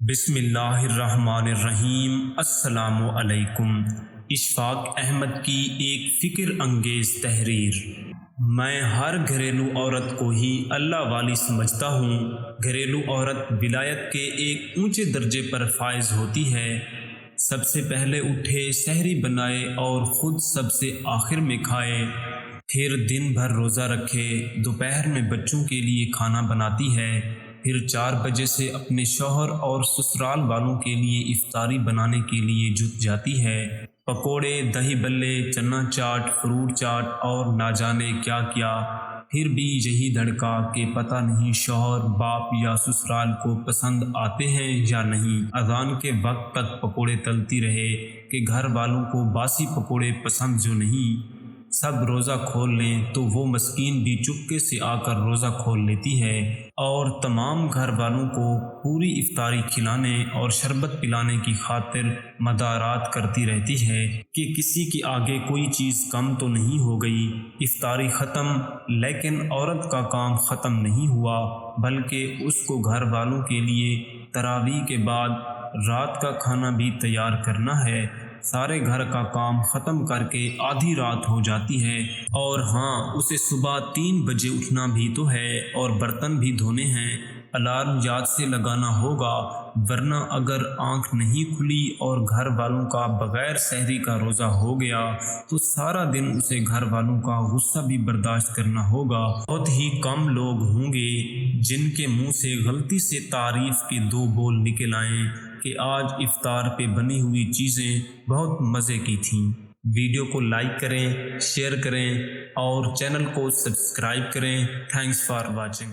بسم اللہ الرحمن الرحیم۔ السلام علیکم۔ اشفاق احمد کی ایک فکر انگیز تحریر۔ میں ہر گھریلو عورت کو ہی اللہ والی سمجھتا ہوں۔ گھریلو عورت ولایت کے ایک اونچے درجے پر فائز ہوتی ہے۔ سب سے پہلے اٹھے، سحری بنائے اور خود سب سے آخر میں کھائے، پھر دن بھر روزہ رکھے، دوپہر میں بچوں کے لیے کھانا بناتی ہے، پھر 4 بجے سے اپنے شوہر اور سسرال والوں کے لیے افطاری بنانے کے لیے جٹ جاتی ہے۔ پکوڑے، دہی بلے، چنا چاٹ، فروٹ چاٹ اور نہ جانے کیا کیا، پھر بھی یہی دھڑکا کہ پتہ نہیں شوہر، باپ یا سسرال کو پسند آتے ہیں یا نہیں۔ اذان کے وقت تک پکوڑے تلتی رہے کہ گھر والوں کو باسی پکوڑے پسند جو نہیں۔ سب روزہ کھول لیں تو وہ مسکین بھی چپکے سے آ کر روزہ کھول لیتی ہے اور تمام گھر والوں کو پوری افطاری کھلانے اور شربت پلانے کی خاطر مدارات کرتی رہتی ہے کہ کسی کے آگے کوئی چیز کم تو نہیں ہو گئی۔ افطاری ختم، لیکن عورت کا کام ختم نہیں ہوا، بلکہ اس کو گھر والوں کے لیے تراویح کے بعد رات کا کھانا بھی تیار کرنا ہے۔ سارے گھر کا کام ختم کر کے آدھی رات ہو جاتی ہے، اور ہاں، اسے صبح 3 بجے اٹھنا بھی تو ہے اور برتن بھی دھونے ہیں۔ الارم یاد سے لگانا ہوگا، ورنہ اگر آنکھ نہیں کھلی اور گھر والوں کا بغیر سحری کا روزہ ہو گیا تو سارا دن اسے گھر والوں کا غصہ بھی برداشت کرنا ہوگا۔ بہت ہی کم لوگ ہوں گے جن کے منہ سے غلطی سے تعریف کے 2 بول نکل آئیں کہ آج افطار پہ بنی ہوئی چیزیں بہت مزے کی تھیں۔ ویڈیو کو لائک کریں، شیئر کریں اور چینل کو سبسکرائب کریں۔ Thanks for watching.